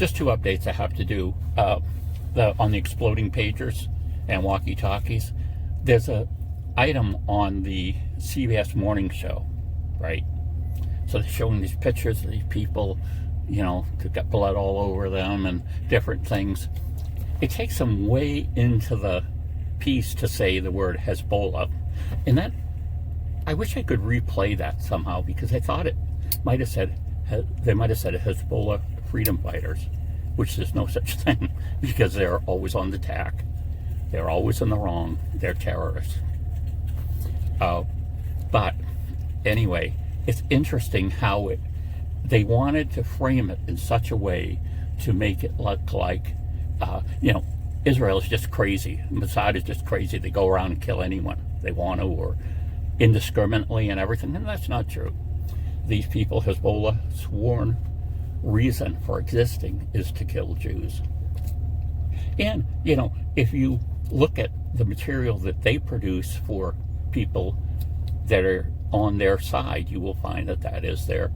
just two updates I have to do. On the exploding pagers and walkie-talkies, there's a item on the CBS morning show, right? So they're showing these pictures of these people, you know, they've got blood all over them and different things. It takes them way into the piece to say the word Hezbollah. And that, I wish I could replay that somehow, because I thought it might have said, they might have said Hezbollah freedom fighters, which there's no such thing, because they're always on the attack. They're always in the wrong. They're terrorists. But anyway, it's interesting how they wanted to frame it in such a way to make it look like, you know, Israel is just crazy. Mossad is just crazy. They go around and kill anyone they want to, or indiscriminately and everything. And that's not true. These people, Hezbollah, sworn reason for existing is to kill Jews. And, you know, if you look at the material that they produce for people that are on their side, you will find that that is their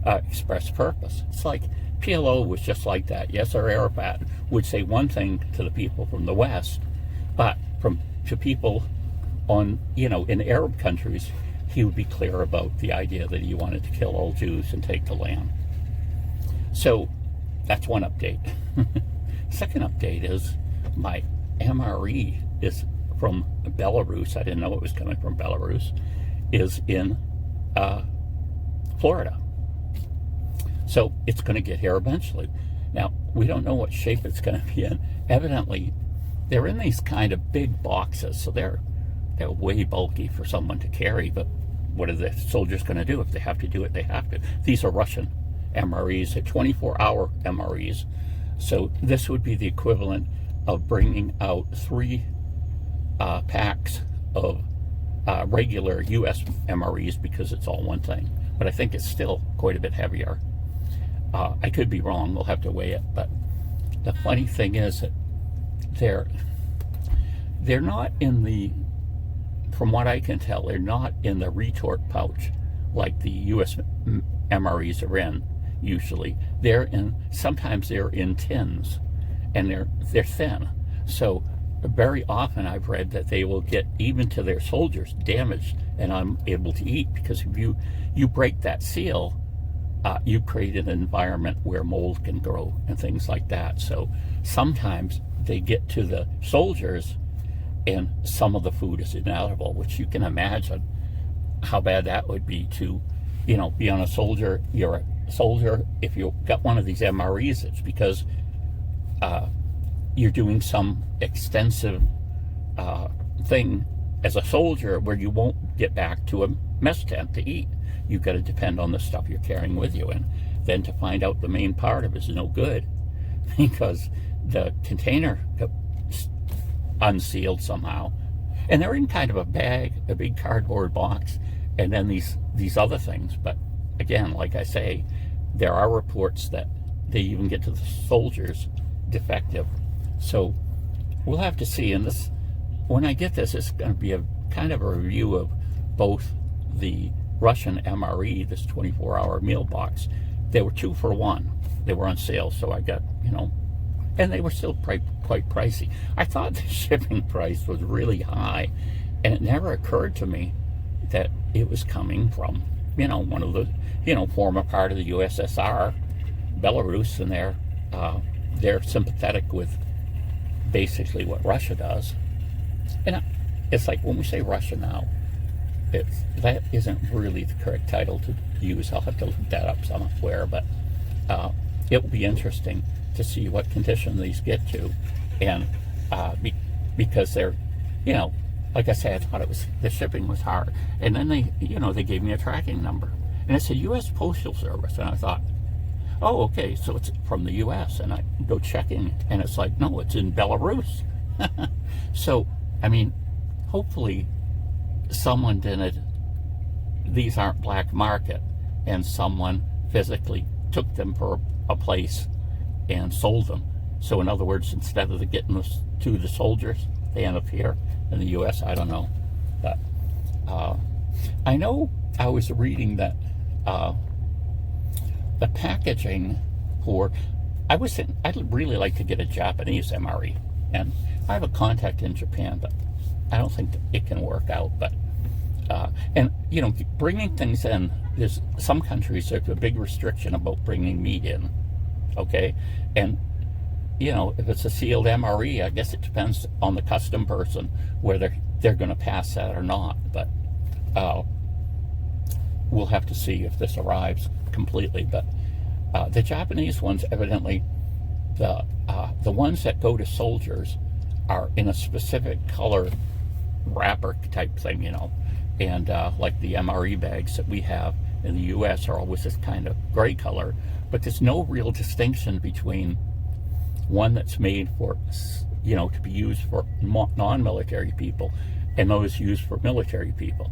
express purpose. It's like PLO was just like that. Yasser Arafat would say one thing to the people from the West, but to people on, you know, in Arab countries, he would be clear about the idea that he wanted to kill all Jews and take the land. So that's one update. Second update is my MRE is from Belarus. I didn't know it was coming from Belarus. Is in Florida. So it's going to get here eventually. Now, we don't know what shape it's going to be in. Evidently, they're in these kind of big boxes, so they're way bulky for someone to carry, but what are the soldiers going to do? If they have to do it, they have to. These are Russian MREs, they're 24-hour MREs. So this would be the equivalent of bringing out 3 packs of regular U.S. MREs, because it's all one thing. But I think it's still quite a bit heavier. I could be wrong, we'll have to weigh it. But the funny thing is that they're not in the, from what I can tell, they're not in the retort pouch like the U.S. MREs are in usually. They're in, sometimes they're in tins, and they're thin. So very often I've read that they will get, even to their soldiers, damaged and unable to eat, because if you break that seal, you create an environment where mold can grow and things like that. So sometimes they get to the soldiers and some of the food is inedible, which you can imagine how bad that would be to, you know, be on a soldier. You're a soldier, if you got one of these MREs, it's because you're doing some extensive thing as a soldier where you won't get back to a mess tent to eat. You've got to depend on the stuff you're carrying with you. And then to find out the main part of it is no good, because the container got unsealed somehow. And they're in kind of a bag, a big cardboard box, and then these other things. But again, like I say, there are reports that they even get to the soldiers defective. So we'll have to see. And this, when I get this, it's going to be a kind of a review of both the Russian MRE, this 24-hour meal box. They were 2 for 1. They were on sale, so I got, you know, and they were still quite pricey. I thought the shipping price was really high, and it never occurred to me that it was coming from, you know, one of the, you know, former part of the USSR, Belarus, and they're sympathetic with basically what Russia does. And it's like, when we say Russia now, that isn't really the correct title to use. I'll have to look that up somewhere, but it will be interesting to see what condition these get to. And because they're, you know, like I said, I thought it was, the shipping was hard. And then they, you know, they gave me a tracking number. And it said U.S. Postal Service. And I thought, oh, okay, so it's from the U.S. And I go checking, and it's like, no, it's in Belarus. So, I mean, hopefully someone didn't, these aren't black market, and someone physically took them for a place and sold them. So in other words, instead of getting this to the soldiers, they end up here in the U.S. I don't know. But I know I was reading that the packaging for I'd really like to get a Japanese MRE, and I have a contact in Japan, but I don't think it can work out. But and you know, bringing things in, there's some countries there's a big restriction about bringing meat in. Okay, and you know, if it's a sealed MRE, I guess it depends on the custom person whether they're going to pass that or not. But we'll have to see if this arrives completely. But the Japanese ones, evidently, the ones that go to soldiers are in a specific color wrapper type thing, you know, and like the MRE bags that we have in the U.S. are always this kind of gray color, but there's no real distinction between one that's made for, you know, to be used for non-military people and those used for military people.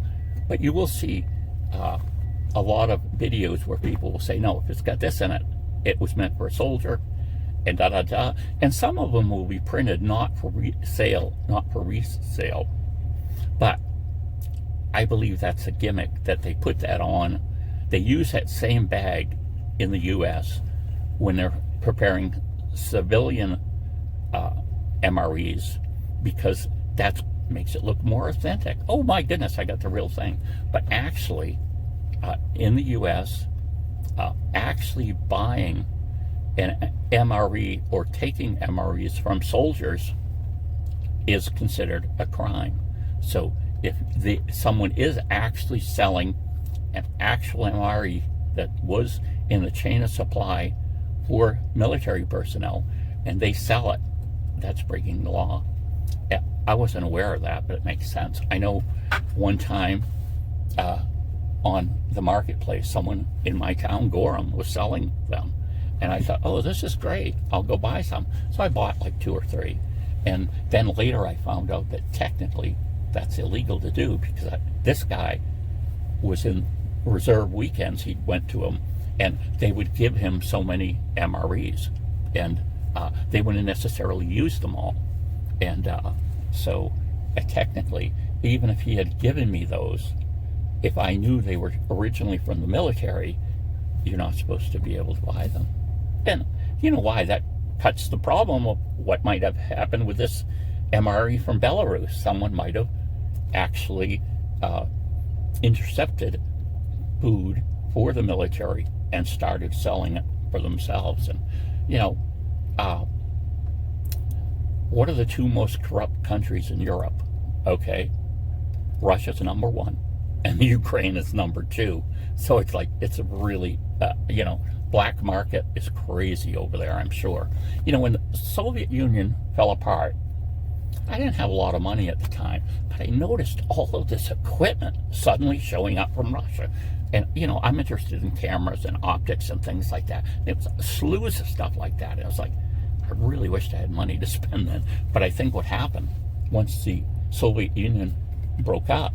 But you will see a lot of videos where people will say, no, if it's got this in it, it was meant for a soldier, and da-da-da. And some of them will be printed not for resale, but I believe that's a gimmick that they put that on. They use that same bag in the U.S. when they're preparing civilian MREs, because that makes it look more authentic. Oh my goodness, I got the real thing. But actually, in the U.S., actually buying an MRE or taking MREs from soldiers is considered a crime. So if someone is actually selling an actual MRE that was in the chain of supply for military personnel and they sell it, that's breaking the law. I wasn't aware of that, but it makes sense. I know one time on the marketplace, someone in my town, Gorham, was selling them. And I thought, oh, this is great. I'll go buy some. So I bought like 2 or 3. And then later I found out that technically that's illegal to do, because this guy was in reserve weekends. He went to them, and they would give him so many MREs, and they wouldn't necessarily use them all. And so technically, even if he had given me those, if I knew they were originally from the military, you're not supposed to be able to buy them. And you know why? That cuts the problem of what might have happened with this MRE from Belarus. Someone might have actually intercepted food for the military and started selling it for themselves. And, you know, what are the 2 most corrupt countries in Europe? Okay, Russia's number 1, and Ukraine is number 2. So it's like, it's a really, you know, black market is crazy over there, I'm sure. You know, when the Soviet Union fell apart, I didn't have a lot of money at the time, but I noticed all of this equipment suddenly showing up from Russia. And, you know, I'm interested in cameras and optics and things like that. It was slews of stuff like that. And I was like, I really wished I had money to spend then. But I think what happened once the Soviet Union broke up,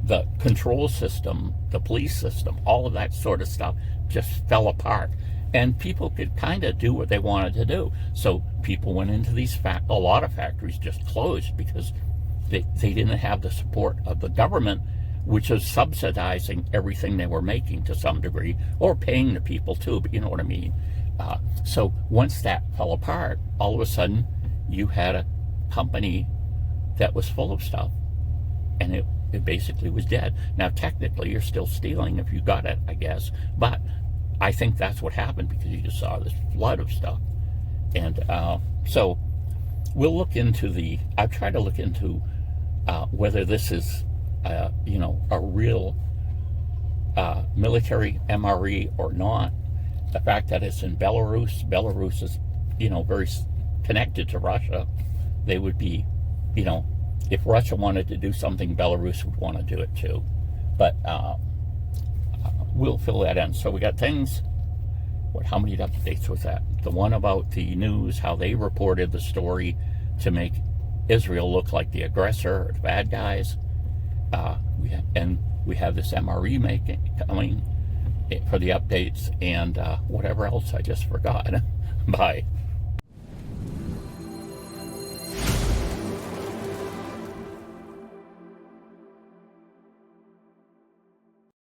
the control system, the police system, all of that sort of stuff just fell apart. And people could kind of do what they wanted to do. So people went into these, a lot of factories just closed because they didn't have the support of the government, which is subsidizing everything they were making to some degree, or paying the people too, but you know what I mean. So once that fell apart, all of a sudden you had a company that was full of stuff, and it basically was dead. Now technically you're still stealing if you got it, I guess, but I think that's what happened, because you just saw this flood of stuff. And so we'll look into I've tried to look into whether this is you know, a real military MRE or not. The fact that it's in Belarus is, you know, very connected to Russia. They would be, you know, if Russia wanted to do something, Belarus would want to do it too. But we'll fill that in. So we got things, how many updates was that? The one about the news, how they reported the story to make Israel look like the aggressor or the bad guys. We have this MRE coming for the updates, and whatever else I just forgot. Bye.